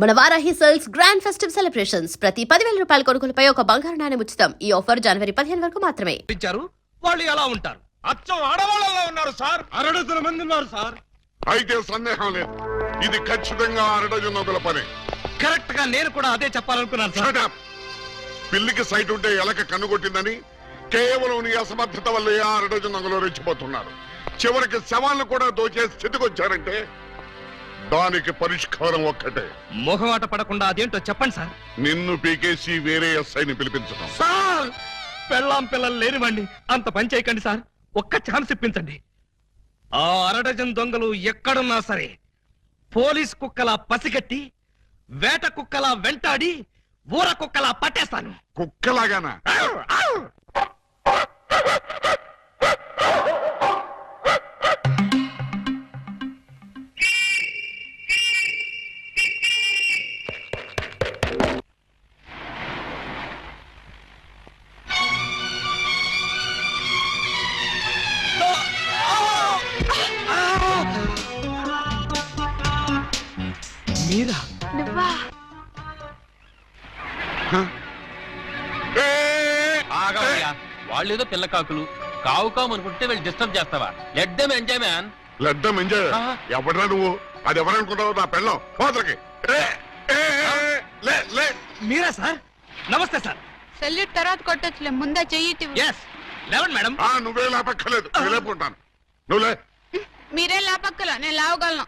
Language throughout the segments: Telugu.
మన Varahi sales grand festive celebrations ప్రతి 10,000 రూపాయల కొనుగోలుపై ఒక బంగారు నాణెం ఉచితం. ఈ ఆఫర్ జనవరి 15 వరకు మాత్రమే. వాళ్ళు ఎలా ఉంటారు? అచ్చం ఆడవాళ్ళలా ఉన్నారు సార్. 600 మంది ఉన్నారు సార్. అయితే సందేహం లేదు, ఇది ఖచ్చితంగా 6 పని. కరెక్ట్ గా నేను కూడా అదే చెప్పాలనుకున్నాను సార్. పిల్లికి సైట్ ఉంటే ఎలక కన్నుకొట్టిందని కేవలం నీ అసమర్థత వల్ల 6 రెచ్చిపోతున్నారు. చివరికి శవాలను కూడా దోచే స్థితికి వచ్చారంటే దానికి పరిష్కారం ఒక్కటే. మొహమాట పడకుండా అదేంటో చెప్పండి సార్. నిన్ను పీకేసి వేరే ఎస్ఐని పిలిపించడం. సార్ పెళ్ళాం పిల్లలు లేనివ్వండి, అంత పని చేయకండి సార్. ఒక్క ఛాన్స్ ఇప్పించండి. ఆ 6 దొంగలు ఎక్కడున్నా సరే పోలీస్ కుక్కలా పసిగట్టి వేట కుక్కలా వెంటాడి ఊర కుక్కలా పట్టేస్తాను. కుక్కలాగానా? మీరా? నువ్వా? వాళ్ళేదో పిల్ల కాకులు కావు కావు అనుకుంటే వీళ్ళు డిస్టర్బ్ చేస్తావా? Let them enjoy man. లడ్డం ఎంజాయ్? ఎవడరా నువ్వు? అది ఎవరనుకుంటావు? నా పెళ్ళం పోతలకి. మీరా సార్? నమస్తే సార్. సెల్యూట్ తర్వాత కొట్టొచ్చులే, ముందే చెయ్యి. ఎస్ లేవండి మేడం. నువ్వే లేపక్కర్లేదు, నేను లేపుకుంటాను. నువ్వులే. మీరేం లేపక్కల, నేను లేవగలను.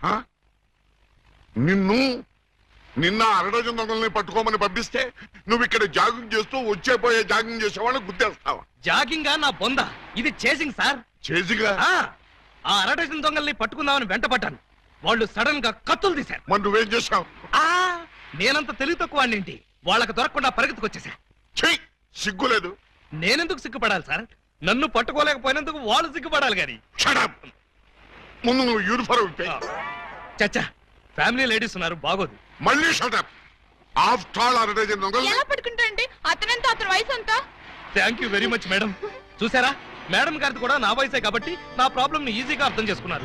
నిన్న 6 దొంగల్ని పట్టుకోమని పంపిస్తే నువ్వు ఇక్కడ జాగింగ్ చేస్తూ వచ్చేపోయే జాగింగ్ చేసేవాళ్ళని గుద్దేస్తావా? జాగింగ్ నా బొంద, ఇది చేసింగ్ సార్. చేసిగా? ఆ 6 దొంగల్ని పట్టుకుందామని వెంటపడ్డాను. వాళ్ళు సడన్ గా కత్తులు తీశారు. మరి నువ్వేం చేశావు? నేనంత తెలివి తక్కువ ఏంటి, వాళ్ళకి దొరకకుండా పరిగెత్తుకొచ్చేసా. సిగ్గులేదు? నేనెందుకు సిగ్గుపడాలి సార్? నన్ను పట్టుకోలేకపోయినందుకు వాళ్ళు సిగ్గుపడాలి గాని. ముందు నువ్వు యూనిఫారం చచ్చా, ఫ్యామిలీ లేడీస్ ఉన్నారు, బాగోదు. మళ్ళీ షటప్. ఆఫ్టర్ ఆల్ 6 దొంగలు ఎలా పట్టుకుంటారండి? అతనంత అతని వయసు అంతా. Thank you very much madam. చూసారా, మేడం గారిది కూడా నా వయసే కాబట్టి నా ప్రాబ్లం ని ఈజీగా అర్థం చేసుకున్నారు.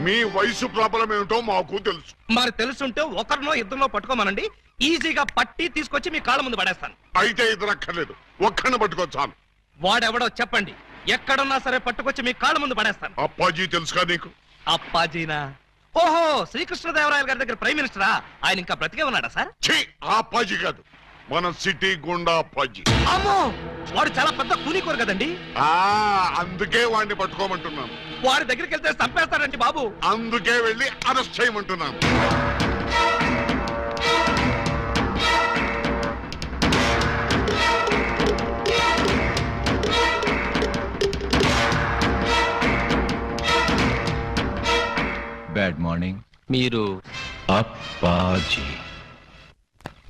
మీ వయసు ప్రాబ్లం ఏమిటో మాకు తెలుసు. మరి తెలుసుంటే ఒకరినో ఇద్దరినో పట్టుకోమనండి, ఈజీగా పట్టి తీసుకొచ్చి మీ కాళ్ళ ముందు పడేస్తాను. అయితే ఇద్దరు అక్కర్లేదు, ఒక్కడిని పట్టుకొచ్చాను. వాడెవడో చెప్పండి, ఎక్కడున్నా సరే పట్టుకొచ్చి మీ కాళ్ళ ముందు పడేస్తాను. అప్పాజీ తెలుసుగా నీకు? అప్పాజీనా? ఓహో, శ్రీకృష్ణదేవరాయల గారి దగ్గర ప్రైమ్ మినిస్టరా? ఆయన ఇంకా బ్రతికే ఉన్నాడా సార్? ఆ అప్పాజీ కాదు, మన సిటీ గుండా అప్పాజీ. అమ్మో, వాడు చాలా పెద్ద కూనికోరు కదండి. అందుకే వాడిని పట్టుకోమంటున్నాను. వాడి దగ్గరికి వెళ్తే చంపేస్తాడండి బాబు. అందుకే వెళ్ళి అరెస్ట్ చేయమంటున్నాను. Bad morning. మీరు అప్పాజీ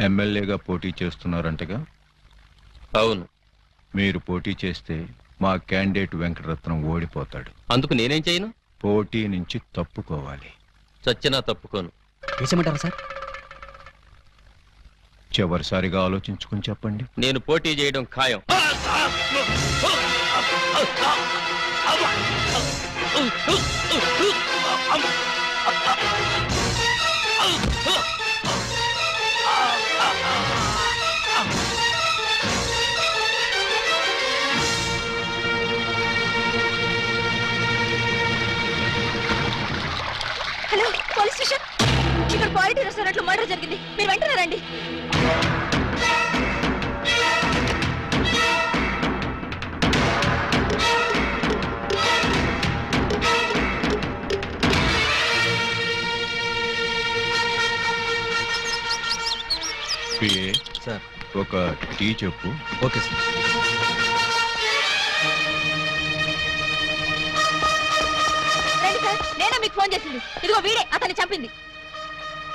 ఎమ్మెల్యేగా పోటీ చేస్తున్నారంటగా? అవును. మీరు పోటీ చేస్తే మా క్యాండిడేట్ వెంకటరత్నం ఓడిపోతాడు. అందుకు నేనేం చేయను? పోటీ నుంచి తప్పుకోవాలి. చచ్చినా తప్పుకోను. వేసేమంటారా సార్? చివరిసారిగా ఆలోచించుకుని చెప్పండి. నేను పోటీ చేయడం ఖాయం. Hello, police station. ఇక్కడ క్వాలిటీ రెస్టారెంట్ లో మర్డర్ జరిగింది, మీరు వెంటనే రండి. సార్, ఒక టీ చెప్పు. Okay sir. రండి సార్, నేనే మీకు ఫోన్ చేసింది. ఇదిగో వీడే అతన్ని చంపింది.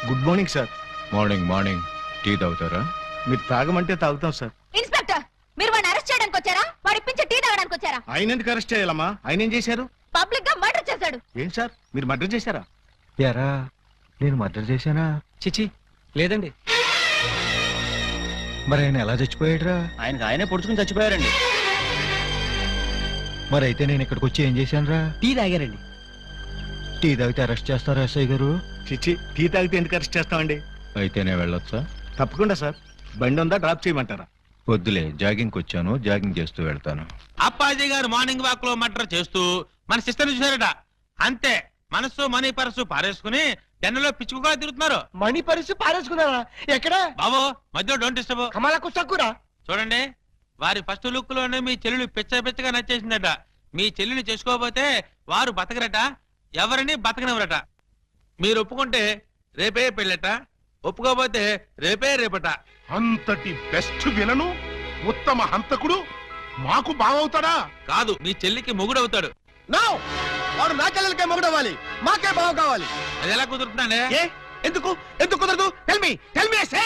Good morning sir. Morning morning. Tea తాగుతారా? మీరు తాగమంటే తాగుతాం సార్. ఇన్స్పెక్టర్, మీరు వాడిని అరెస్ట్ చేయడానికి వచ్చారా, వాడి ఇప్పించే టీ తాగడానికి వచ్చారా? ఆయన ఎందుకు అరెస్ట్ చేయాలమ్మా? ఆయన ఏం చేశారు? పబ్లిక్ గా మర్డర్ చేశాడు. ఏం సార్, మీరు మర్డర్ చేశారా? యారా, నేను మర్డర్ చేశానా? చిచి లేదండి. మరి ఆయన ఎలా చచ్చిపోయాడురా? ఆయనకు ఆయనే పొడుచుకుని చచ్చిపోయారండి. మరి అయితే నేను ఇక్కడికి వచ్చి ఏం చేశాను రా? టీ తాగారండి. టీ తాగితే అరెస్ట్ చేస్తారా ఎస్ఐ గారు? చిచ్చి టీ తాగితే ఎందుకు అరెస్ట్ చేస్తామండి? అయితేనే వెళ్ళొచ్చా? తప్పకుండా సార్. బండి ఉందా, డ్రాప్ చేయమంటారా? వద్దులే, జాగింగ్కి వచ్చాను, జాగింగ్ చేస్తూ వెళ్తాను. అప్పాజీ గారు మార్నింగ్ వాక్ లో మర్డర్ చేస్తూ మన సిస్టర్ చూసారట. అంతే, మనసు మనీ పరసు పారేసుకుని టెన్నలో పిచ్చుకుగా తిరుగుతున్నారు. మణి పరిస్థితి పారేసుకున్నారా? ఎక్కడ? బాబు మధ్యలో డోంట్ డిస్టర్బ్. కమలకు చక్కురా. చూడండి, వారి ఫస్ట్ లుక్ లోనే మీ చెల్లెలు పిచ్చగా నచ్చేసిందట. మీ చెల్లిని చేసుకోకపోతే వారు బతకరట, ఎవరిని బతకనివ్వరట. మీరు ఒప్పుకుంటే రేపే పెళ్ళట, ఒప్పుకోకపోతే రేపట. అంతటి బెస్ట్ విలను ఉత్తమ హంతకుడు మాకు బావవుతాడా? కాదు, మీ చెల్లికి మొగుడవుతాడు. నో, వాడు నా చెల్లెలకే మొగుడవ్వాలి, మాకే బావ కావాలి. అది ఎలా కుదురుతుందండి? ఏ ఎందుకు ఎందుకు కుదరదు? టెల్ మీ సే.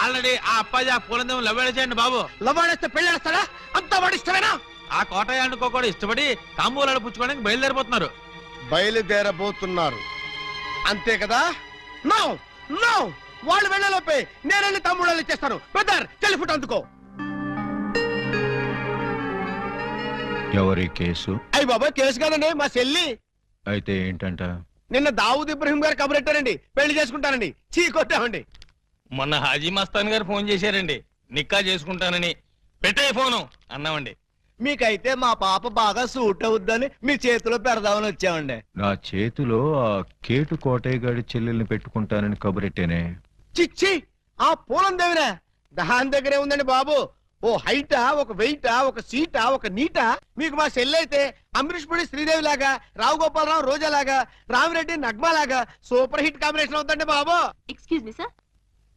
ఆల్రెడీ ఆ అప్పాజీ ఆ పూలందేమో లవ్వేడ చేయండి బాబు. లవ్వాడేస్తే పెళ్ళేస్తాడా? అంతా వాడి ఇష్టమేనా? ఆ కోటయానుకో కూడా ఇష్టపడి తాంబూలాలు పుచ్చుకోవడానికి బయలుదేరిపోతున్నారు. బయలుదేరబోతున్నారు అంతే కదా? నో నో, వాళ్ళు వెళ్ళలోపే నేను వెళ్ళి తమ్ముళ్ళు ఇచ్చేస్తాను. బ్రదర్, టెలిఫోన్ అందుకో. ఎవరి కేసు? అయ్యి బాబా, కేసు కాదండి, మా చెల్లి. అయితే ఏంటంట? నిన్న దావూద్ ఇబ్రహీం గారు కబురెట్టారండి, పెళ్లి చేసుకుంటానండి. చీ కొట్టామండి. మొన్న హాజీ మస్తాన్ గారు ఫోన్ చేశారండి, నిక్కా చేసుకుంటానని. పెట్టే ఫోను అన్నామండి. మీకైతే మా పాప బాగా సూట్ అవుద్దని మీ చేతిలో పెడదామని వచ్చామండి. నా చేతిలో ఆ కేటు కోటయ్య గారి చెల్లెల్ని పెట్టుకుంటానని కబురెట్టేనే. చిచ్చి, ఆ పూలం దేవినా? దాని దగ్గరే ఉందండి బాబు. ఓ హైటా, ఒక వెయిటా, ఒక సీటా, ఒక నీటా. మీకు మా చెల్లి అయితే అమరీష్ పుడి శ్రీదేవి లాగా, రావు గోపాలరావు రోజా లాగా, రామిరెడ్డి నగ్మా లాగా సూపర్ హిట్ కాంబినేషన్ అవుతుందండి బాబు. ఎక్స్క్యూజ్ మీ సార్,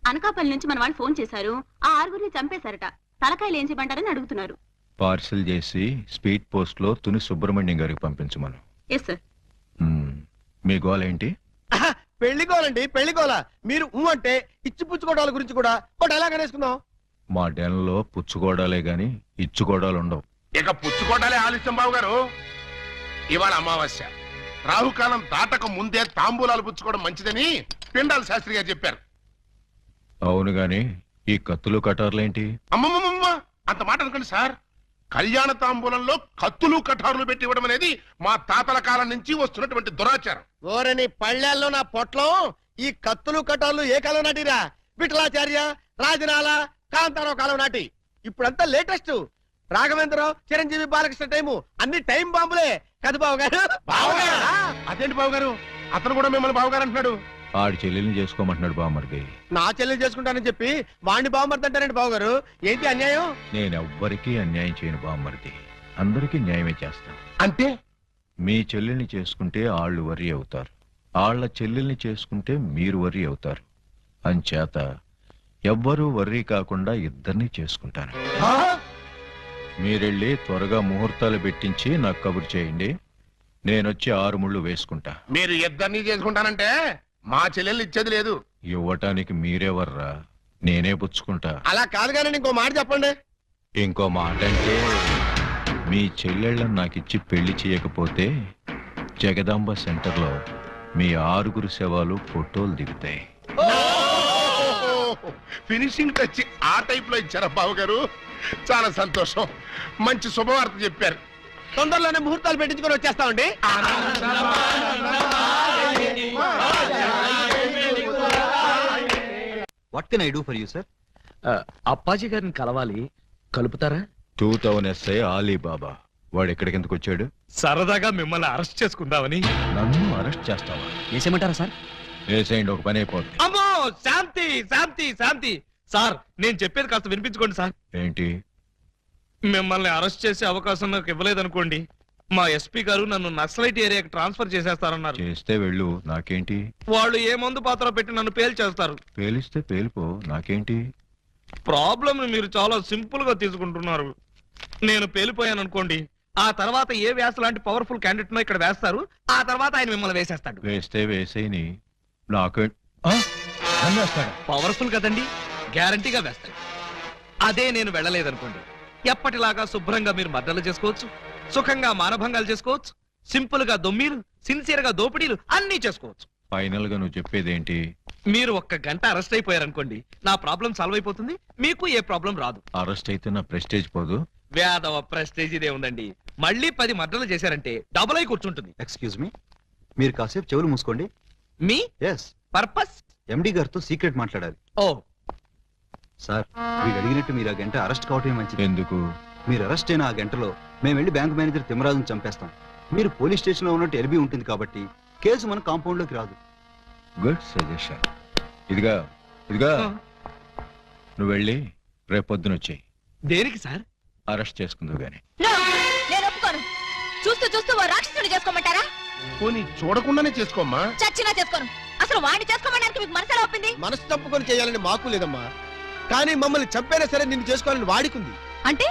అనకాపల్లి నుంచి మన వాళ్ళు ఫోన్ చేశారు. ఆ ఆరుగురిని చంపేశారట. తలకాయలు ఏం చేయమంటారని అడుగుతున్నారు. పార్సిల్ చేసి స్పీడ్ పోస్ట్ లో తుని సుబ్రహ్మణ్యం గారికి పంపించమను. Yes sir. మీ గోల్ ఏంటి? ఆహా, పెళ్లికోవాలండి, పెళ్లికోవాల. మీరు అంటే ఇచ్చి పుచ్చుకోవడాల గురించి కూడా ఒక డైలాగ్ అనేసుకుందాం. మా డెన్లో పుచ్చుకోవడాలే గాని ఇచ్చుకోవడాలు ఉండవు. ఇక పుచ్చుకోటాలే ఆలస్యం బాబు గారు. ఇవాళ అమావాస్య, రాహుకాలం దాటక ముందే తాంబూలాలు పుచ్చుకోవడం మంచిదని పిండాల శాస్త్రి గారు చెప్పారు. అవును గాని ఈ కత్తులు కటార్లేంటి? అమ్మమ్మమ్మ, అంత మాట అనుకోండి సార్. కళ్యాణ తాంబూలంలో కత్తులు కఠారులు పెట్టి ఇవ్వడం అనేది మా తాతల కాలం నుంచి వస్తున్నటువంటి దురాచారం. ఓరని పళ్ళాల్లో నా పొట్లో ఈ కత్తులు కటాలు ఏ కాలం నాటిరా? విఠలాచార్య, రాజనాల, కాంతారావు కాలం నాటి. ఇప్పుడంతా లేటెస్ట్. రాఘవేంద్రరావు, చిరంజీవి, బాలకృష్ణ టైము అన్ని టైం బాంబులే కదా బాబు గారు? బావగారా? అదేంటి బాబు గారు, అతను కూడా మిమ్మల్ని బావగారు అంటున్నాడు. ఆడి చెల్లెల్ని చేసుకోమంటున్నాడు బామ్మర్ది. నా చెల్లెలు చేసుకుంటానని చెప్పి వాణ్ణి బాగుమర్దంటారండి బాబు గారు. ఏంటి అన్యాయం? నేనెవ్వరికీ అన్యాయం చేయను బామ్మర్ది, అందరికీ న్యాయమే చేస్తాను. అంటే మీ చెల్లెల్ని చేసుకుంటే ఆళ్ళు వర్రీ అవుతారు, ఆళ్ల చెల్లెల్ని చేసుకుంటే మీరు వర్రీ అవుతారు. అంచేత ఎవ్వరూ వర్రీ కాకుండా ఇద్దరిని చేసుకుంటాను. మీరెళ్ళి త్వరగా ముహూర్తాలు పెట్టించి నాకు కబురు చేయండి, నేనొచ్చి 6 ముళ్ళు వేసుకుంటా. మీరు ఇద్దరిని చేసుకుంటానంటే మా చెల్లెళ్ళు ఇచ్చేది లేదు. ఇవ్వటానికి మీరెవర్రా, నేనే పుచ్చుకుంటా. అలా కాదు కానీ ఇంకో మాట చెప్పండి. ఇంకో మాట అంటే మీ చెల్లెళ్ళని నాకిచ్చి పెళ్లి చేయకపోతే జగదాంబ సెంటర్లో మీ 6 శవాలు ఫోటోలు దిగుతాయి. ఫినిషింగ్ టచ్ ఆ టైప్ లో ఇచ్చారా బాబు గారు? చాలా సంతోషం, మంచి శుభవార్త చెప్పారు. తొందరలోనే ముహూర్తాలు పెట్టించుకొని వచ్చేస్తామండి. What can I do for you sir? Appaji గారిని కలవాలి, కలుపుతారా? 2000 SI ఆలీబాబా వాడు ఎక్కడికెందుకు వచ్చాడు? సరదాగా మిమ్మల్ని అరెస్ట్ చేసుకుందామని. నన్ను అరెస్ట్ చేస్తావా? వేసేయమంటారా సార్? వేసేయండి, ఒక పని అయిపోద్ది. అమ్మో, శాంతి శాంతి శాంతి. సార్, నేను చెప్పేది కాస్త వినిపించుకోండి సార్. ఏంటి? మిమ్మల్ని అరెస్ట్ చేసే అవకాశం నాకు ఇవ్వలేదనుకోండి, మా ఎస్పీ గారు నన్ను నక్సలైట్ ఏరియాకి ట్రాన్స్ఫర్ చేసేస్తారన్నారు. చేస్తే వెళ్ళు, నాకేంటి? వాళ్ళు ఏ మందు పాత్ర పెట్టి నన్ను పేల్చేస్తారు. పేలిస్తే పేలిపో, నాకేంటి? ప్రాబ్లం మీరు చాలా సింపుల్ గా తీసుకుంటున్నారు. నేను పేలిపోయాను అనుకోండి, ఆ తర్వాత ఏ వ్యాస లాంటి పవర్ఫుల్ క్యాండిడేట్ నో ఇక్కడ వేస్తారు, ఆ తర్వాత ఆయన మిమ్మల్ని వేసేస్తాడు. వేస్తే వేసేయని, నాకు నన్ను వేస్తాడు. పవర్ఫుల్ కదండి, గ్యారంటీగా వేస్తాడు. అదే నేను వెళ్ళలేదనుకోండి, ఎప్పటిలాగా శుభ్రంగా మీరు మర్డర్లు చేసుకోవచ్చు, సుఖంగా మానభంగాలు చేసుకోవచ్చు, సింపుల్ గా దొమ్మీలు, సిన్సియర్ గా దోపిడీలు అన్ని చేసుకోవచ్చు. ఫైనల్ గా నువ్వు చెప్పేదేంటి? మీరు 1 గంట అరెస్ట్ అయిపోయారనుకోండి, నా ప్రాబ్లం సాల్వ్ అయిపోతుంది, మీకు ఏ ప్రాబ్లం రాదు. అరెస్ట్ అయితే నా ప్రెస్టేజ్ పోదు. వేదవ ప్రెస్టేజ్ ఇదే ఉందండి. మళ్ళీ 10 మర్డర్లు చేశారంటే డబుల్ అయి కూర్చుంటుంది. ఎక్స్క్యూజ్ మీ, మీరు కాసేపు చెవులు మూసుకోండి. Me yes, purpose? ఎండి గారితో సీక్రెట్ మాట్లాడాలి. ఓ సార్, వీడు అడిగినట్టు మీరు ఆ గంట అరెస్ట్ కావటమే మంచిది. ఎందుకు? మీరు అరెస్ట్ అయిన ఆ గంటలో మేము వెళ్ళి బ్యాంక్ మేనేజర్ తిమ్మరాజును చంపేస్తాం. మీరు పోలీస్ స్టేషన్ లో ఉన్నట్టు ఎల్బీ ఉంటుంది కాబట్టి కేసు మన కాంపౌండ్ లోకి రాదు. Good suggestion. ఇదిగా నువ్వు వెళ్ళి రేపొద్దున వచ్చేయి. దేనికి సార్? అరెస్ట్ చేసుకుందువు గాని. నేను ఒప్పుకోను. చూస్తూ చూస్తూ ఓ రాక్షసుని చేసుకోమంటారా? పోనీ చూడకుండానే చేసుకోమ్మా. చచ్చినా చేసుకోను. అసలు వాడిని చేసుకోమడానికి మీకు మనసులో ఒప్పింది? మనసు తప్పుకొని చేయాలని మాకు లేదమ్మా, కానీ మమ్మల్ని చంపైనా సరే నిన్ను చేసుకోవాలని వాడికుంది. అంటే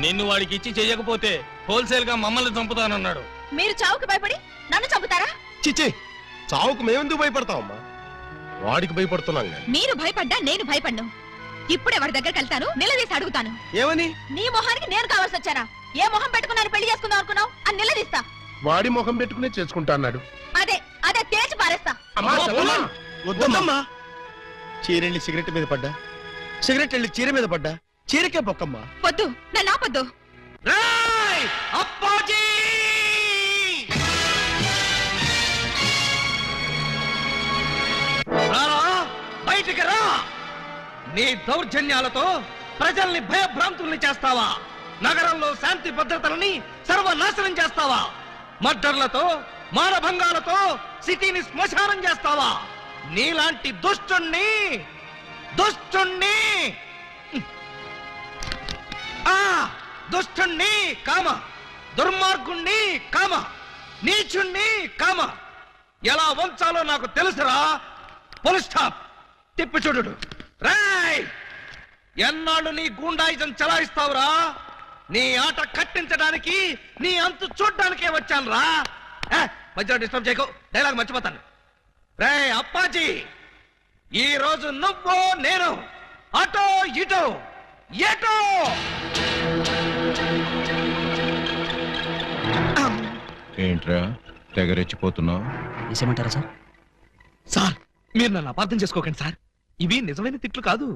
నిన్ను వాడికి ఇచ్చి చేయకపోతే హోల్సేల్ గా మమ్మల్ని చంపుతానన్నాడు. మీరు చావుకు భయపడి నన్ను చంపుతారా? చిచ్చి, చావుకు మేమెందుకు భయపడతామమ్మా? వాడికి భయపడుతున్నాం కానీ. మీరు భయపడ్డా నేను భయపడ్ను. ఇప్పుడే వాడి దగ్గరికి వెళ్తాను, నిలదీసి అడుగుతాను. ఏమని? నీ మొహానికి నేను కావాల్సి వచ్చానా? ఏ మొహం పెట్టుకున్నాను పెళ్లి చేసుకుందాం అనుకున్నావు అని నిలదీస్తా. వాడి ముఖం పెట్టుకునే చేసుకుంటా అన్నాడు. అదే అదే తేల్చి పారేస్తా. అమ్మా, చెప్పమ్మా. వద్దమ్మా. చీరెళ్ళి సిగరెట్ మీద పడ్డా, సిగరెట్ వెళ్ళి చీర మీద పడ్డా, చీరకే పొక్కమ్మా. వద్దు, నన్ను ఆపొద్దు. రేయ్! అప్పాజీ! రారా, బయటికి రా. నీ దౌర్జన్యాలతో ప్రజల్ని భయభ్రాంతుల్ని చేస్తావా? నగరంలో శాంతి భద్రతలని సర్వనాశనం చేస్తావా? మర్డర్లతో మానభంగాలతో సిటీని శ్మశానం చేస్తావా? నీలాంటి దుష్టుణ్ణి దుష్టుణ్ణి కామ, దుర్మార్గుణ్ణి కామ, నీచుణ్ణి కామ ఎలా వంచాలో నాకు తెలుసురా. Full stop. తిప్పి చూడు. రేయ్! ఎన్నాళ్ళు నీ గూండాయిజం చలాయిస్తావురా? నీ ఆట కట్టించడానికి, నీ అంతు చూడ్డానికే వచ్చాను రా. మధ్యలో డిస్టర్బ్ చేయకు, డైలాగ్ మర్చిపోతాను. రే అప్పాజీ, ఈ రోజు నువ్వు నేను అటో ఇటో ఎటో. ఏంట్రా తెగరెచ్చిపోతున్నావు? వేసేమంటారా సార్? సార్, మీరు నన్ను అపార్థం చేసుకోకండి సార్. ఇవి నిజమైన తిట్లు కాదు,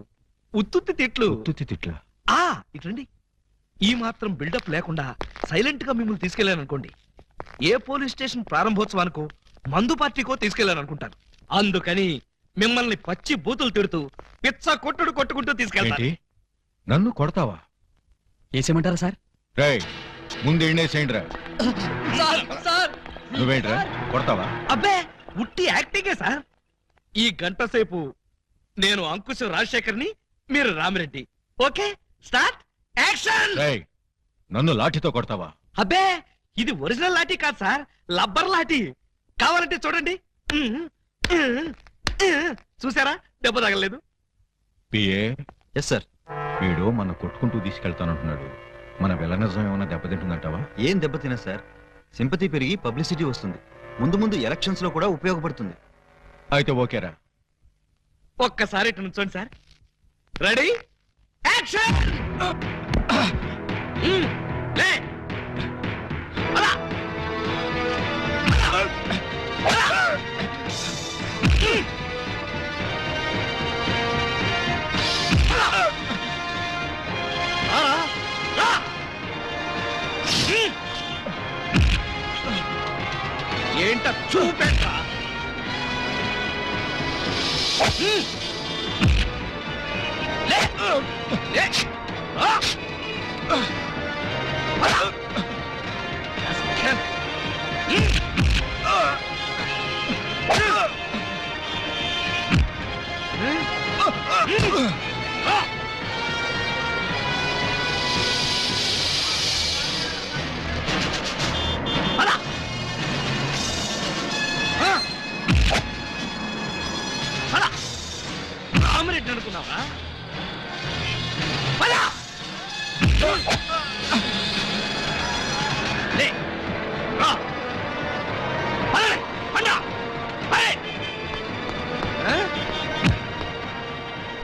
ఉత్తుత్తి తిట్లు. ఉత్తుత్తి తిట్లా? ఇట్లండి. ఈ మాత్రం బిల్డప్ లేకుండా సైలెంట్ గా మిమ్మల్ని తీసుకెళ్లాను అనుకోండి, ఏ పోలీస్ స్టేషన్ ప్రారంభోత్సవానికో మందు పార్టీకో తీసుకెళ్లాను అనుకుంటారు. అందుకని మిమ్మల్ని పచ్చి బూతులు తిడుతూ పిచ్చ కొట్టుకుంటూ తీసుకెళ్తాను. ఏంటి, నన్ను కొడతావా? వేసేమంటారా సార్? రేయ్, ముందు ఎండేసేయండి రా. సార్ నువ్వేంట్రా కొడతావా? అబ్బే, ఉట్టి యాక్టింగే సార్. ఈ గంట సేపు నేను అంకుశం రాజశేఖర్ని, మీరు రామిరెడ్డి. Okay, start action. రేయ్, నన్ను లాఠీతో కొడతావా? అబ్బే, ఇది ఒరిజినల్ లాఠీ కాదు సార్, లబ్బర్ లాఠీ. కావాలంటే చూడండి. చూసారా, దెబ్బ తగలలేదు. పిఏ. Yes sir. వీడు మన కొట్టుకుంటూ తీసుకెళ్తానంటున్నాడు. మన వెలనిజం ఏమైనా దెబ్బతింటుందంటావా? ఏం దెబ్బతినా సార్, సింపతి పెరిగి పబ్లిసిటీ వస్తుంది. ముందు ముందు ఎలక్షన్స్ లో కూడా ఉపయోగపడుతుంది. అయితే ఓకేరా. ఒక్కసారి ఇటు నుంచోండి సార్. Ready action. లే అలా. ఏంట చూపెట్ట. రామరెడ్డి అనుకున్నావా?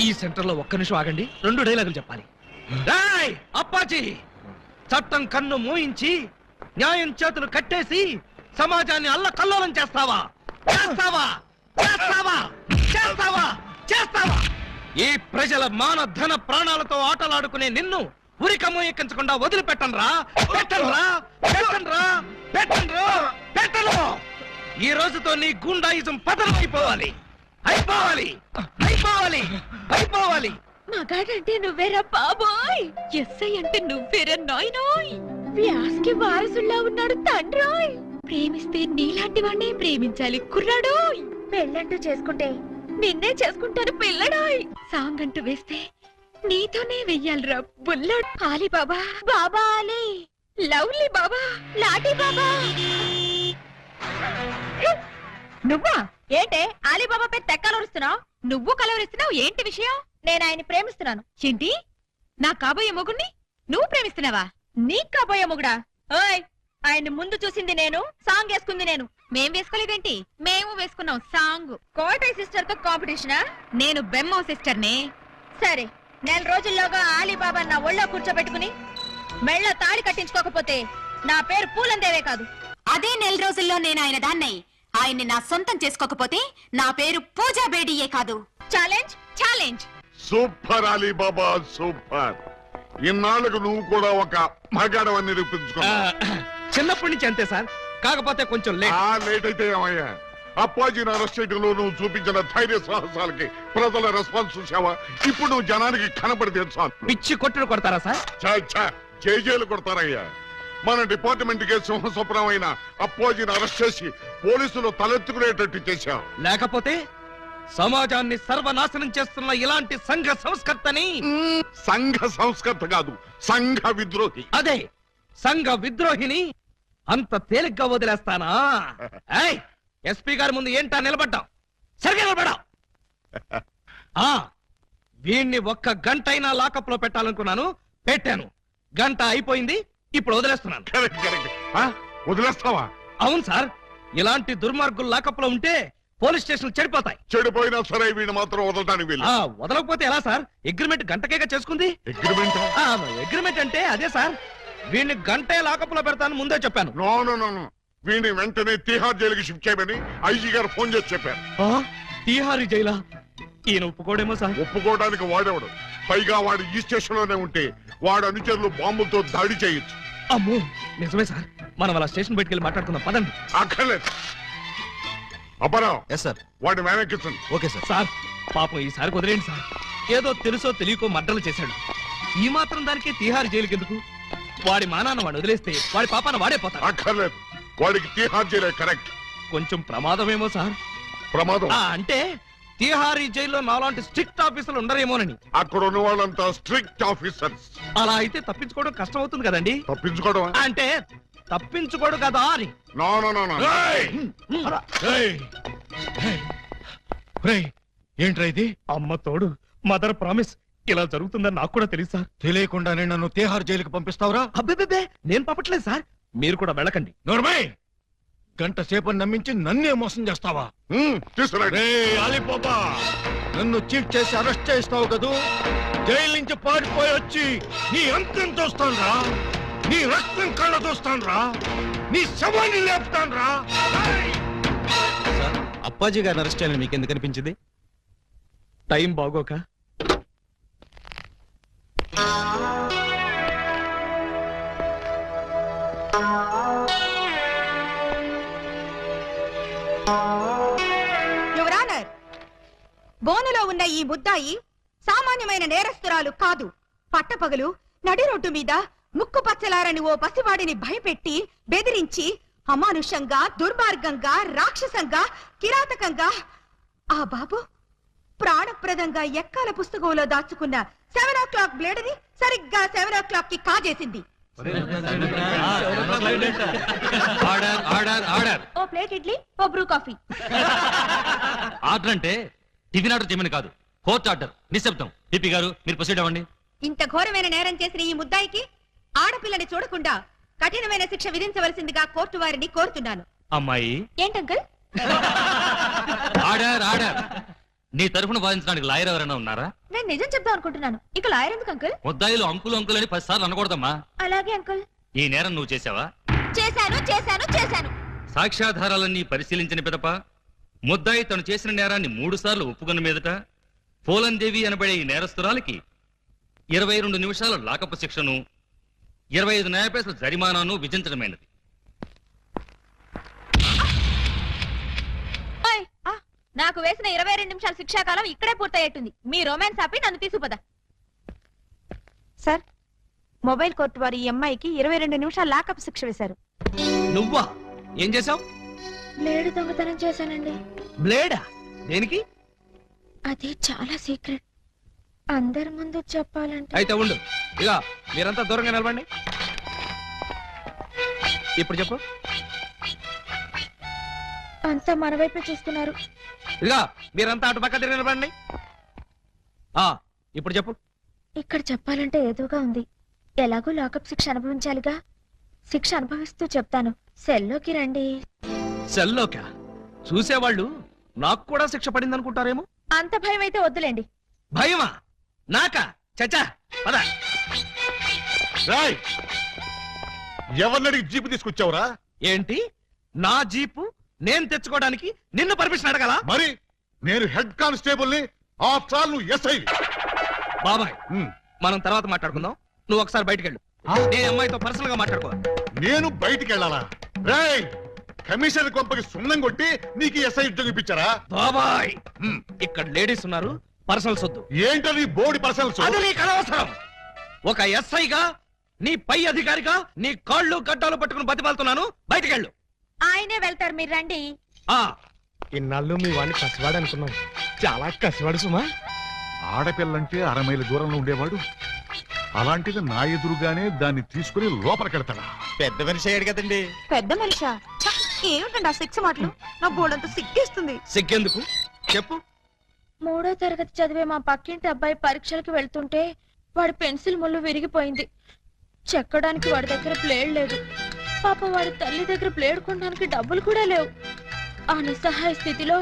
ఈ సెంటర్ లో ఒక్క నిమిషం ఆగండి, 2 డైలాగులు చెప్పాలి. రేయ్ అప్పాజీ, చట్టం కన్ను మూయించి న్యాయం చేతులు కట్టేసి సమాజాన్ని అల్లకల్లోలం చేస్తావా? చేస్తావా? చేస్తావా? చేస్తావా? చేస్తావా? ఈ ప్రజల మాన ధన ప్రాణాలతో ఆటలాడుకునే నిన్ను ఉరికమ్ము ఎక్కించకుండా వదిలిపెట్టనురా. పెట్టనురా, పెట్టనురా, పెట్టనురా, పెట్టను. ఈ రోజుతో నీ గుండాయిజం పతనం అయిపోవాలి. అయిపోవాలి అయిపోవాలి అయిపోవాలి. మగాడంటే నువ్వేరా బాబోయ్, ఎస్ఐ అంటే నువ్వేరా నాయనోయ్, వ్యాస్కి వారసుల్లా ఉన్నాడు తండ్రోయ్. ప్రేమిస్తే నీలాంటి వాడినే ప్రేమించాలి కుర్రాడోయ్. పెళ్ళంటూ చేసుకుంటే నిన్నే చేసుకుంటాను పిల్లడోయ్. సాంగ్ అంటూ వేస్తే నీతోనే వెయ్యాలిరా బుల్లడ్. ఆలి బాబా బాబా ఆలి, లవ్లీ బాబా లాటి బాబా. నువ్వా ఏంటే ఆలీబాబా పేరు తెక్కలరుస్తున్నావు? నువ్వు కలవరిస్తున్నావు ఏంటి విషయం? నేను ఆయన్ని ప్రేమిస్తున్నాను. ఏంటి? నా కాబోయే మొగుణ్ణి నువ్వు ప్రేమిస్తున్నావా? నీ కాబోయే మొగుడా? ఓయ్, ఆయన్ని ముందు చూసింది నేను, సాంగ్ వేసుకుంది నేను. మేం వేసుకోలేదేంటి? మేము వేసుకున్నాం సాంగ్. కోటై సిస్టర్ తో కాంపిటీషనా? నేను బెమ్మో సిస్టర్ నే. సరే, 4 రోజుల్లోగా ఆలీబాబా నా ఒళ్ళో కూర్చోబెట్టుకుని మెళ్ళ తాళి కట్టించుకోకపోతే నా పేరు పూలందేవే కాదు. అదే 4 రోజుల్లో నేను ఆయన దాన్నై ఆయన్ని నా సొంతం చేసుకోకపోతే నా పేరు పూజా బేడియే కాదు. Challenge challenge. Super Alibaba super. ఇన్నాళ్ళకు నువ్వు కూడా ఒక మగాడవని నిరూపించుకున్నావు. చిన్నప్పటి నుంచి అంతే సార్, కాకపోతే కొంచెం లేట్ అయితే ఏమయ్యా? అప్పాజీని అరెస్ట్ చేయడంలో నువ్వు చూపించిన ధైర్య సాహసాలకి ప్రజల రెస్పాన్స్ చూసావా? ఇప్పుడు నువ్వు జనానికి కనపడితే చాలు. పిచ్చి కొట్టుడు కొడతారా సార్? జైలు కొడతారయ్యా. మన డిపార్ట్మెంట్ కే సింహస్వప్నం అయిన అప్పాజీని అరెస్ట్ చేసి పోలీసులు తలెత్తుకునేటట్టు చేశావు. లేకపోతే సమాజాన్ని సర్వనాశనం చేస్తున్న ఇలాంటి సంఘ సంస్కర్తని. సంఘ సంస్కర్త కాదు, సంఘ విద్రోహి. అదే సంఘ విద్రోహిని అంత తేలిగ్గా వదిలేస్తానా? ఎస్పీ గారి ముందు ఏంటా నిలబడ్డాం? సరిగా నిలబడ్డాం. వీణ్ణి 1 గంట అయినా లాకప్ లో పెట్టాలనుకున్నాను, పెట్టాను. గంట అయిపోయింది, ఇప్పుడు వదిలేస్తున్నాను. వదిలేస్తావా? అవును సార్, ఇలాంటి దుర్మార్గులు లాకప్ లో ఉంటే పోలీస్ స్టేషన్ చెడిపోతాయి. చెడిపోయినా సరే వీడిని మాత్రం వదలడానికి వీలు. వదలకపోతే ఎలా సార్? అగ్రిమెంట్ గంటకేగా చేసుకుంది. అగ్రిమెంట్ అంటే అదే సార్. వీడిని గంటే లాకప్ లో పెడతాను ముందే చెప్పాను. నో, వీడిని వెంటనే తిహార్ జైలుకి షిఫ్ట్ చేయమని ఐజీ గారు ఫోన్ చేసి చెప్పారు. తిహారీ జైలా? ఈయన ఒప్పుకోడేమో సార్. ఒప్పుకోవడానికి వాడేవాడు. పైగా వాడు ఈ స్టేషన్ లోనే ఉంటే వాడు అనుచరులు బాంబులతో దాడి చేయొచ్చు. అమ్మో, నిజమే సార్. మనం అలా స్టేషన్ బయటికి వెళ్ళి మాట్లాడుకుందాం పదండి. అక్కర్లేదు. అపరావు, ఎస్ సార్. వాడిని మేనెక్కించండి. Okay sir. సార్ పాపం ఈసారి కుదిరేండి సార్. ఏదో తెలుసో తెలియకో మర్డర్లు చేశాడు. ఈ మాత్రం దానికి తిహార్ జైలుకి ఎందుకు? వాడి మానాన్న వాడు వదిలేస్తే వాడి పాపాన వాడే పోతాడు. అక్కర్లేదు, వాడికి తిహార్ జైలే కరెక్ట్. కొంచెం ప్రమాదమేమో సార్. ప్రమాదం అంటే తిహారీ జైల్లో నాలాంటి స్ట్రిక్ట్ ఆఫీసర్లు ఉండరేమోనని. అక్కడ ఉన్న వాళ్ళంతా స్ట్రిక్ట్ ఆఫీసర్స్. అలా అయితే తప్పించుకోవడం కష్టం అవుతుంది కదండి. తప్పించుకోవడం అంటే తప్పించుకోడు కదా అని. ఏంట్రా ఇది? అమ్మ తోడు, మదర్ ప్రామిస్. ఇలా జరుగుతుందని నాకు కూడా తెలుసు సార్. తెలియకుండానే నన్ను తిహార్ జైలుకి పంపిస్తావురా? అబ్బే, నేను పంపట్లేదు సార్. మీరు కూడా వెళ్ళకండి. నోర్మై, గంట సేపు నమ్మించి నన్నే మోసం చేస్తావా? అలీబాబా, నన్ను చీట్ చేసి అరెస్ట్ చేస్తావు కదూ? జైలు నుంచి పారిపోయి వచ్చి నీ అంతం చూస్తానురా, నీ రక్తం కళ్ళ చూస్తానురా, నీ శవాన్ని లేపుతానురా. అప్పాజీ గారిని అరెస్ట్ చేయాలని మీకు ఎందుకు అనిపించింది? టైం బాగోక. యువరానర్, బోనులో ఉన్న ఈ ముద్దాయి సామాన్యమైన నేరస్తురాలు కాదు. పట్టపగలు నడి రోడ్డు మీద ముక్కు పచ్చలారని ఓ పసివాడిని భయపెట్టి బెదిరించి అమానుషంగా, దుర్మార్గంగా, రాక్షసంగా, కిరాతకంగా ఆ బాబు ప్రాణప్రదంగా ఎక్కాల పుస్తకంలో దాచుకున్న 7 o'clock బ్లేడ్ ని సరిగ్గా 7 o'clock కి కాజేసింది. ఓ ప్లేట్ ఇడ్లీ, ఓ బ్రూ కాఫీ. ఆర్డర్ అంటే టిఫిన్ ఆర్డర్ చేయమని కాదు, కోర్ట్ ఆర్డర్. నిశ్శబ్దం. పిపి గారు, మీరు ప్రొసీడ్ అవ్వండి. ఇంత ఘోరమైన నేరం చేసిన ఈ ముద్దాయికి ఆడపిల్లని చూడకుండా కఠినమైన శిక్ష విధించవలసిందిగా కోర్టు వారిని కోరుతున్నాను. అమ్మాయి, ఏంటంకల్? Order order. నీ తరఫున వాదించడానికి లాయర్ ఎవరైనా ఉన్నారా? నేను నిజం చెప్దాం అనుకుంటున్నాను. ఇక లాయర్ ఎందుకు అంకుల్? ముద్దాయిలు అంకులు అంకులు అని 10 సార్లు అనకూడదమ్మా. అలాగే అంకుల్. ఈ నేరం నువ్వు చేసావా? చేశాను. సాక్ష్యాధారాలన్నీ పరిశీలించిన పిదప ముద్దాయి తను చేసిన నేరాన్ని 3 సార్లు ఒప్పుకున్న మీదట పూలందేవి అనబడే ఈ నేరస్తురాలికి 22 నిమిషాల లాకపు శిక్షను, 25 న్యాయ పైసల జరిమానాను విధించడమైనది. నాకు వేసిన 22 నిమిషాల శిక్షాకాలం ఇక్కడే పూర్తయ్యేట్టుంది. మీ రొమాన్స్ ఆపి నన్ను తీసుకుపోదా. సార్, మొబైల్ కోర్టు వారు ఈ అమ్మాయికి 22 నిమిషాలు లాకప్ శిక్ష వేశారు. నువ్వా? ఏం చేసావు? బ్లేడ్ దొంగతనం చేశానండి. బ్లేడా? దేనికి? అది చాలా సీక్రెట్, అందరి ముందు చెప్పాలంటే. అయితే ఉండు, ఇక మీరంతా దూరంగా నిలబండి. ఇప్పుడు చెప్పు. అంతా మన వైపే చూస్తున్నారు. ఇక మీరంతా అటు పక్క తిరిగి నిలబండి. ఇప్పుడు చెప్పు. ఇక్కడ చెప్పాలంటే ఏదోగా ఉంది. ఎలాగో లాకప్ శిక్ష అనుభవించాలిగా. శిక్ష అనుభవిస్తూ చెప్తాను. సెల్లోకి రండి. సెల్లోకా? చూసేవాళ్ళు నాకు కూడా శిక్ష పడింది అనుకుంటారేమో. అంత భయం అయితే వద్దులేండి. భయమా? నాకా? చచ్చా పద. ఎవరినడికి జీపు తీసుకొచ్చావురా? ఏంటి? నా జీపు నేను తెచ్చుకోవడానికి నిన్ను పర్మిషన్ అడగాల? మరి నేను హెడ్ కానిస్టేబుల్ ని, ఆఫ్టర్ ఆల్ నువ్వు ఎస్ఐ. బాబాయ్, మనం తర్వాత మాట్లాడుకుందాం. నువ్వు ఒకసారి బయటికి వెళ్ళు. నేను అమ్మాయితో పర్సనల్ గా మాట్లాడుకో. నేను బయటికి వెళ్ళాలా? రేయ్, కమిషనర్ కొంపకి సున్నం కొట్టి నీకు ఎస్ఐ ఉద్యోగం ఇప్పించారా? బాబాయ్, ఇక్కడ లేడీస్ ఉన్నారు, పర్సనల్స్ వద్దు. ఏంటది బోడి పర్సనల్స్? అది నీకు అనవసరం. ఒక ఎస్ఐగా, నీ పై అధికారిగా నీ కాళ్ళు గడ్డాలు పట్టుకుని బతిమాలుతున్నాను. బయటికి వెళ్ళు. ఆయనే వెళ్తారు, మీరు రండి. ఇన్నాళ్ళు మీ వాడిని కసివాడు అనుకున్నాం, చాలా కసివాడు సుమా. ఆడపిల్లంటే 6 మైళ్ళ దూరంలో ఉండేవాడు, అలాంటిది నా ఎదురుగానే దాన్ని తీసుకుని లోపలికెడతాడా? పెద్ద మనిషి అయ్యాడు కదండి. పెద్ద మనిషా? ఏమిటండి ఆ శిక్ష మాటలు? నా బోర్డంత సిగ్గేస్తుంది. సిగ్గెందుకు చెప్పు. 3వ తరగతి చదివే మా పక్కింటి అబ్బాయి పరీక్షలకు వెళ్తుంటే వాడి పెన్సిల్ ముళ్ళు విరిగిపోయింది. చెక్కడానికి వాడి దగ్గర ప్లేడ్ లేదు. పాప వాడి తల్లి దగ్గర ప్లేడ్ కొనడానికి డబ్బులు కూడా లేవు. ఆ నిస్సహాయ స్థితిలో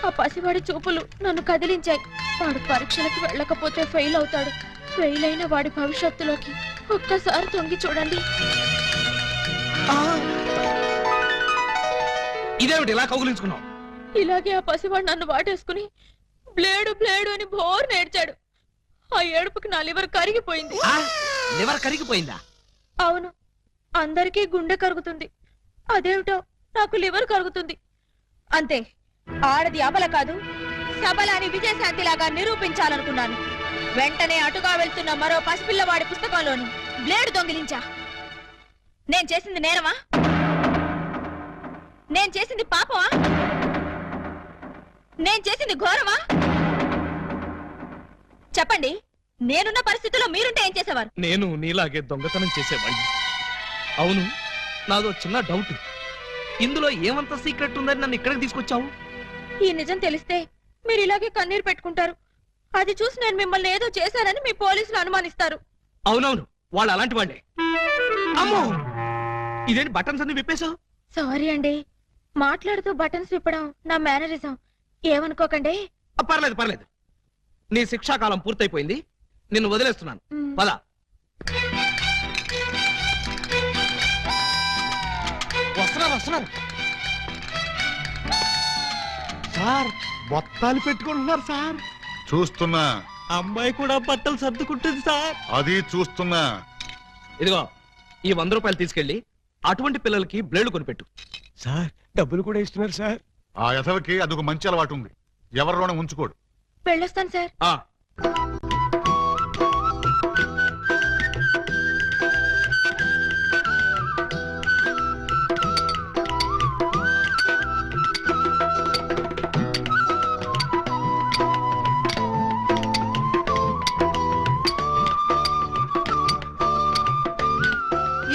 ఆ పసివాడి చూపులు నన్ను కదిలించాయి. వాడు పరీక్షలకు వెళ్ళకపోతే ఫెయిల్ అవుతాడు. ఫెయిల్ అయిన వాడి భవిష్యత్తులోకి ఒక్కసారి తొంగి చూడండి. ఇదేమిటి ఇలా కౌగులించుకున్నావు? ఇలాగే ఆ పసివాడు నన్ను వాటేసుకుని బ్లేడు బ్లేడు అని బోర్ నేర్చాడు. ఆ ఏడుపుకి నా లివర్ కరిగిపోయింది. లివర్ కరిగిపోయిందా? అవును, అందరికీ గుండె కరుగుతుంది, అదేమిటో నాకు లివర్ కరుగుతుంది. అంతే, ఆడది అబల కాదు, సబల అని విజయశాంతిలాగా నిరూపించాలనుకున్నాను. వెంటనే అటుగా వెళ్తున్న మరో పసిపిల్లవాడి పుస్తకంలోని బ్లేడు దొంగిలించా. నేను చేసింది నేరమా? నేను చేసింది పాపమా? నేను చేసింది ఘోరమా? చెప్పండి, నేనున్న పరిస్థితుల్లో మీరుంటే ఏం చేసేవారు? నేను నీలాగే దొంగతనం చేసేవాడిని. అవును, నాదో చిన్న డౌట్. ఇందులో ఏమంత సీక్రెట్ ఉందని నన్ను ఇక్కడికి తీసుకొచ్చావు? ఈ నిజం తెలిస్తే మీరు ఇలాగే కన్నీరు పెట్టుకుంటారు. అది చూసి నేను మిమ్మల్ని ఏదో చేశానని మీ పోలీసులు అనుమానిస్తారు. అవునవును, వాళ్ళు అలాంటి వాళ్ళే. అమ్మో, ఇదేంటి బటన్స్ అన్ని విప్పేశావు? సారీ అండి, మాట్లాడుతూ బటన్స్ విప్పడం నా మేనరిజం, ఏమనుకోకండి. పర్లేదు పర్లేదు, నీ శిక్షాకాలం పూర్తయిపోయింది, నిన్ను వదిలేస్తున్నాను. పద. వస్తున్నారు. సార్, బొత్తాలు పెట్టుకుంటున్నారు సార్. చూస్తున్నా. అమ్మాయి కూడా బట్టలు సర్దుకుంటుంది సార్. అది చూస్తున్నా. ఇదిగో, ఈ 100 రూపాయలు తీసుకెళ్లి అటువంటి పిల్లలకి బ్లేడ్ కొనిపెట్టు. సార్, డబ్బులు కూడా ఇస్తున్నారు సార్. ఆ యథవకి అదొక మంచి అలవాటు ఉంది, ఎవరిలోనే ఉంచుకోడు. వెళ్ళొస్తాను సార్.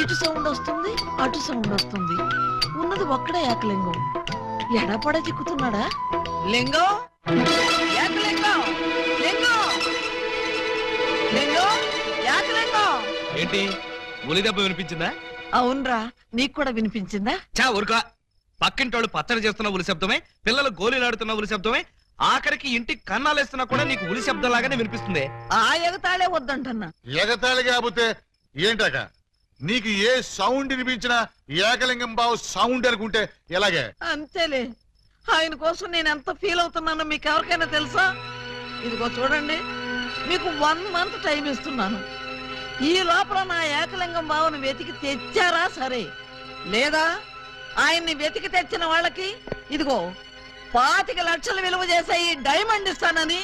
ఇటు సౌండ్ వస్తుంది, అటు సౌండ్ వస్తుంది. ఉన్నది ఒక్కడే ఏకలింగం. ఎడపడ చిక్కుతున్నాడా? లింగం, ఏకలింగం, లింగం, లింగం, ఏకలింగం. ఏంటి, ఉలి దెబ్బ వినిపించిందా? అవునరా, నీకు కూడా వినిపించిందా? చా ఊరుకా. పక్కింటోళ్ళు పచ్చడి చేస్తున్న ఉలి శబ్దమే, పిల్లలు గోళీలాడుతున్న ఉలి శబ్దమే, ఆఖరికి ఇంటికి కన్నాలేస్తున్నా కూడా నీకు ఉలి శబ్దం లాగానే వినిపిస్తుంది. ఆ ఎగతాళే వద్దంటన్నా. ఎగతాళి కాకపోతే ఏంటాక? నీకు ఏ సౌండ్ వినిపించినా ఏకలింగం బావు సౌండ్ అనుకుంటే ఎలాగే? అంతేలే, ఆయన కోసం నేను ఎంత ఫీల్ అవుతున్నానో మీకు ఎవరికైనా తెలుసా? ఇదిగో చూడండి, మీకు 1 మంత్ టైం ఇస్తున్నాను. ఈ లోపల నా ఏకలింగం బావును వెతికి తెచ్చారా సరే, లేదా ఆయన్ని వెతికి తెచ్చిన వాళ్ళకి ఇదిగో 25 లక్షలు విలువ చేసే ఈ డైమండ్ ఇస్తానని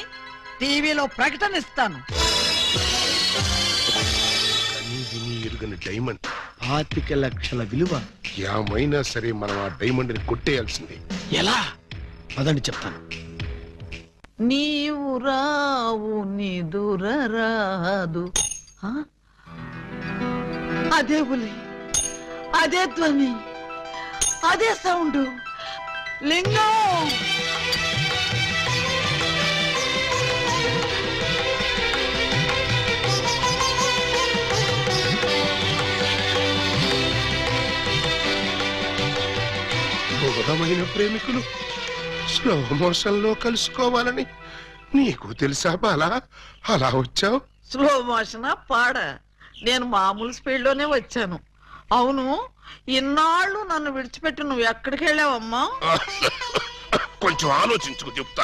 టీవీలో ప్రకటన ఇస్తాను. ఎరుగని డైమండ్ 25 లక్షల విలువ. ఏమైనా సరే మనం ఆ డైమండ్ ని కొట్టేయాల్సిందే. ఎలా? పదండి చెప్తాను. నీవు రావు నిదురరాదు. ఆ? అదే పులి, అదే ధ్వని, అదే సౌండ్. లింగం బోధమైన ప్రేమికులు స్లో మోషన్ లో కలుసుకోవాలని నీకు తెలుసా బాలా? అలా వచ్చావు. స్లో మోషన్ పాడ. నేను మామూలు స్పీడ్ లోనే వచ్చాను. అవును, ఇన్నాళ్ళు నన్ను విడిచిపెట్టి నువ్వు ఎక్కడికి వెళ్ళావమ్మా? కొంచెం ఆలోచించుకు చెప్తా.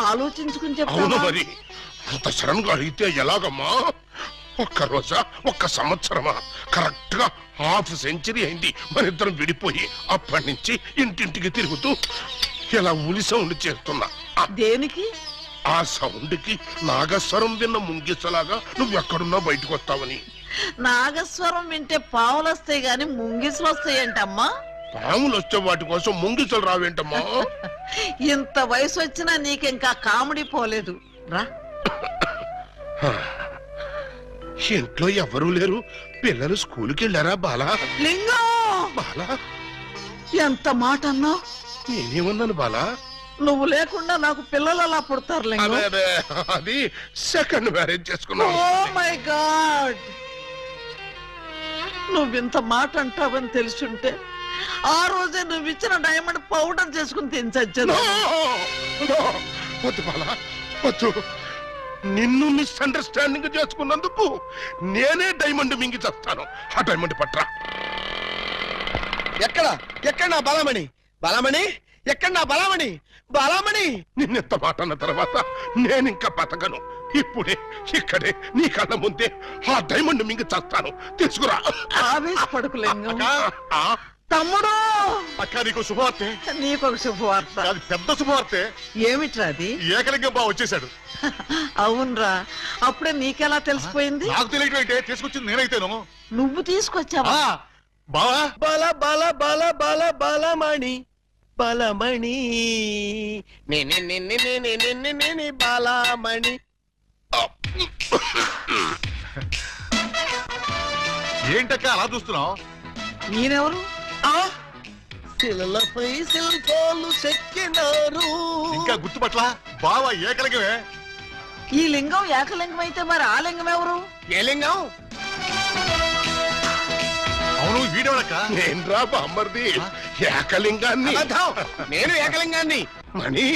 ఆలోచించుకుని అవును చెప్తావా? మరి అంత సడన్ గా అడిగితే ఎలాగమ్మా? ఒక్క రోజా, ఒక్క సంవత్సరమా? కరెక్ట్ గా హాఫ్ సెంచరీ అయింది మన ఇద్దరం విడిపోయి. అప్పటి నుంచి ఇంటింటికి తిరుగుతూ ఇలా ఉలి సౌండ్ చేస్తున్నా. దేనికి? ఆ సౌండ్ కి నాగస్వరం విన్న ముంగిసలాగా నువ్వు ఎక్కడున్నా బయటకు వస్తావని. నాగస్వరం వింటే పావులు వస్తాయి గాని ముంగిసులు వస్తాయంటమ్మా. పాములు వచ్చే వాటి కోసం ముంగిసలు రావేంటమ్మా? ఇంత వయసు వచ్చినా నీకింకా కామెడీ పోలేదు. రా. ఇంట్లో ఎవరూ లేరు. పిల్లలు స్కూల్కి వెళ్ళారా బాలా? లింగం, బాలా, ఎంత మాట అన్నావు? నేనేమన్నాను బాలా? నువ్వు లేకుండా నాకు పిల్లలు అలా పుడతారు లింగం. అదే అదే, అది సెకండ్ మ్యారేజ్ చేసుకున్నావు. ఓ మై గాడ్, నువ్వింత మాట అంటావని తెలుసుంటే ఆ రోజే నువ్వు ఇచ్చిన డైమండ్ పౌడర్ చేసుకుని తినచచ్చాను. వద్దు బాలా, వద్దు. నిన్ను మిస్అండర్స్టాండింగ్ చేసుకున్నందుకు నేనే డైమండ్ మింగి చేస్తాను. ఆ డైమండ్ పట్రా. ఎక్కడ ఎక్కడ నా బలమణి? బలమణి ఎక్కడ నా బలమణి? బలమణి! నిన్నెంత మాట అన్న తర్వాత నేనింకా బతకను. ఇప్పుడే ఇక్కడే నీ కళ్ళ ముందే ఆ డైమండ్ మింగి చేస్తాను. తీసుకురా. ఆవేశపడకు లింగం. ఆ? తమ్ముడు, అక్క, నీకు శుభవార్తె. నీకొక శుభవార్త. అది పెద్ద శుభవార్తె. ఏమిట్రా అది? ఏకలింగం బావ వచ్చేసాడు. అవునరా, అప్పుడే నీకెలా తెలిసిపోయింది? నాకు తెలియటం అయితే తీసుకొచ్చింది నేనైతేను. నువ్వు తీసుకొచ్చావా? బావా, బల బల బల బల బలమణి బలమణి నేనే బలమణి. ఏంటక్క అలా చూస్తున్నావు? నేనెవరు? శిలలపై శిల్పాలు చెక్కినారు. ఇంకా గుర్తుపట్ల బావా ఏకలింగమే. ఈ లింగం ఏకలింగం అయితే మరి ఆ లింగం ఎవరు? ఏ లింగం? అవును, వీడెవడక్క? నేను రా బామ్మర్ది, ఏకలింగాన్ని. అబద్ధం, నేను ఏకలింగాన్ని. మణి,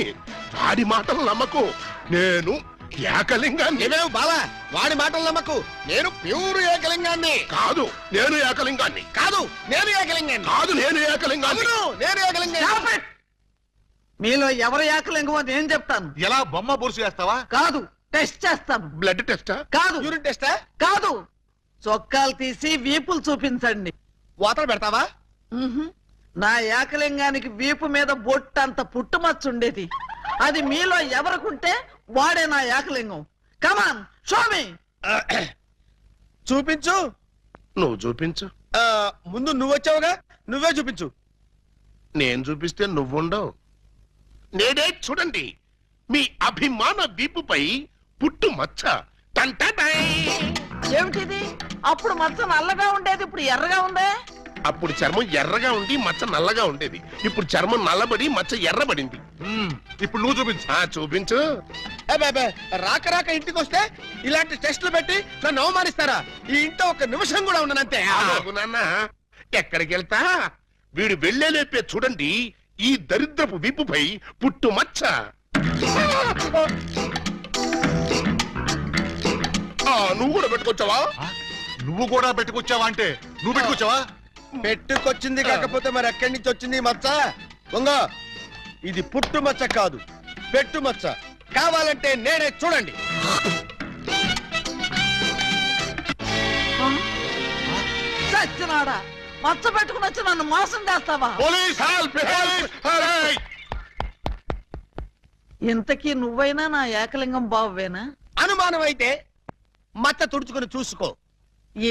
వాడి మాటలు నమ్మకు. నేను ఏకలింగాన్ని. నీవేవు బాలా, వాడి మాటలు నమ్మకు. నేను ప్యూర్ ఏకలింగాన్ని. కాదు, నేను ఏకలింగాన్ని. కాదు, నేను ఏకలింగాన్ని. కాదు, నేను ఏకలింగాన్ని. అవును, నేను ఏకలింగాన్ని. Stop it! మీలో ఎవరు ఏకలింగమో నేను చెప్తాను. ఎలా బొమ్మ బొరుసు చేస్తావా? కాదు, టెస్ట్ చేస్తాను. బ్లడ్ టెస్టా? కాదు, యూరిన్ టెస్టా? కాదు, చొక్కాలు తీసి వీపులు చూపించండి. వాతలు పెడతావా? నా ఏకలింగానికి వీపు మీద బొట్టంత పుట్టుమచ్చ ఉండేది. అది మీలో ఎవరికుంటే వాడే నా ఏకలింగం. కమాన్, షో మీ. చూపించు. నువ్వు చూపించు. ముందు నువ్వు వచ్చావుగా, నువ్వే చూపించు. నేను చూపిస్తే నువ్వుండవు. నేనే చూడండి, మీ అభిమాన వీపుపై పుట్టు మచ్చ. టంటటై. ఏమిటిది? అప్పుడు మచ్చ నల్లగా ఉండేది, ఇప్పుడు ఎర్రగా ఉందే. అప్పుడు చర్మం ఎర్రగా ఉండి మచ్చ నల్లగా ఉండేది. ఇప్పుడు చర్మం నల్లబడి మచ్చ ఎర్రబడింది. ఇప్పుడు నువ్వు చూపించు. చూపించు. రాక రాక ఇంటికి వస్తే ఇలాంటి టెస్టులు పెట్టి నన్ను అవమానిస్తారా? ఈ ఇంట్లో ఒక నిమిషం కూడా ఉండనంతే. ఆగు నాన్న, ఎక్కడికి వెళ్తా? వీడు వెళ్ళేలేపే చూడండి ఈ దరిద్రపు వీపుపై పుట్టు మచ్చ. నువ్వు కూడా పెట్టుకొచ్చావా? నువ్వు కూడా పెట్టుకొచ్చావా అంటే నువ్వు పెట్టుకొచ్చావా? పెట్టుకొచ్చింది కాకపోతే మరి ఎక్కడి నుంచి వచ్చింది మచ్చ? దొంగ, ఇది పుట్టు మచ్చ కాదు, పెట్టు మచ్చ. కావాలంటే నేనే చూడండి. చచ్చినాడా, మచ్చ పెట్టుకుని వచ్చి నన్ను మోసం చేస్తావా? Police help! ఇంతకీ నువ్వైనా నా ఏకలింగం బావేనా? అనుమానం అయితే మచ్చ తుడుచుకుని చూసుకో.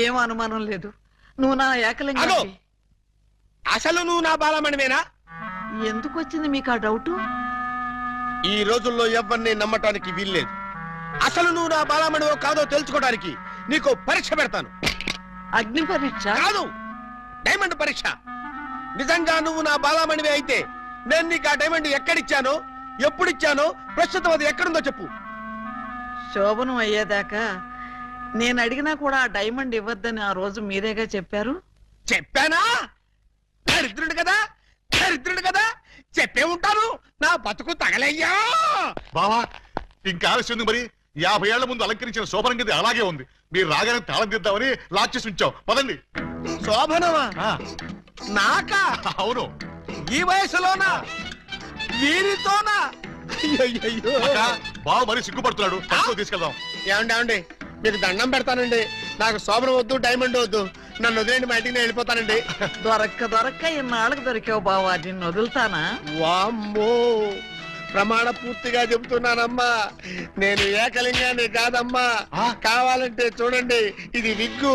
ఏం అనుమానం లేదు, నువ్వు నా ఏకలింగం. అగో! అసలు నువ్వు నా బాలమణివేనా? ఎందుకు వచ్చింది మీకు ఆ డౌట్? ఈ రోజుల్లో ఎవరిని నమ్మటానికి వీల్లేదు. అసలు నువ్వు నా బాలమణివో కాదో తెలుసుకోవడానికి నీకు పరీక్ష పెడతాను. అగ్ని పరీక్ష కాదు, డైమండ్ పరీక్ష. నిజంగా నువ్వు నా బాలమణివే అయితే నేను నీకు ఆ డైమండ్ ఎక్కడిచ్చానో, ఎప్పుడిచ్చానో, ప్రస్తుతం అది ఎక్కడుందో చెప్పు. శోభనం అయ్యేదాకా నేను అడిగినా కూడా ఆ డైమండ్ ఇవ్వద్దని ఆ రోజు మీరేగా చెప్పారు. చెప్పానా? దరిద్రుడు కదా, దరిద్రుడు కదా, చెప్పే ఉంటాను. నా బతుకు తగలయ్యా. బావా ఇంకా ఆలస్యం ఉంది. మరి 50 ఏళ్ల ముందు అలంకరించిన శోభనం గది అలాగే ఉంది. మీరు రాగానే తాళం తీద్దామని లాక్ చేసి ఉంచాం. పదండి. శోభనమా? నాకా? అవును. ఈ వయసులోనా? వీరితోనా? అయ్యయ్యో. బావ మరి సిగ్గుపడుతున్నాడు. తక్కువ తీసుకెళ్దాం. ఏమండి మీకు దండం పెడతానండి. నాకు శోభనం వద్దు, డైమండ్ వద్దు. నన్ను వదిలేండి, మా ఇంటికి నేను వెళ్ళిపోతానండి. దొరక్క ఇన్నాళ్ళకి దొరికావు బావా, నిన్ను వదులుతానా? వామ్మో, ప్రమాణ పూర్తిగా చెబుతున్నానమ్మా, నేను ఏకలింగాన్ని కాదమ్మా. కావాలంటే చూడండి, ఇది విగ్గు,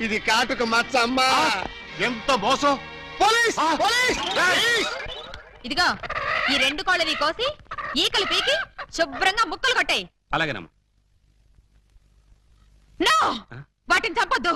ఇది కాటుక మచ్చ అమ్మా. ఎంత మోసం! పోలీస్! పోలీస్! పోలీస్! ఇదిగో ఈ 2 కోళ్ళని కోసి ఈకలు పీకి శుభ్రంగా ముక్కలు కొట్టాయి. అలాగేనమ్మా. వాటిని చంపొద్దు.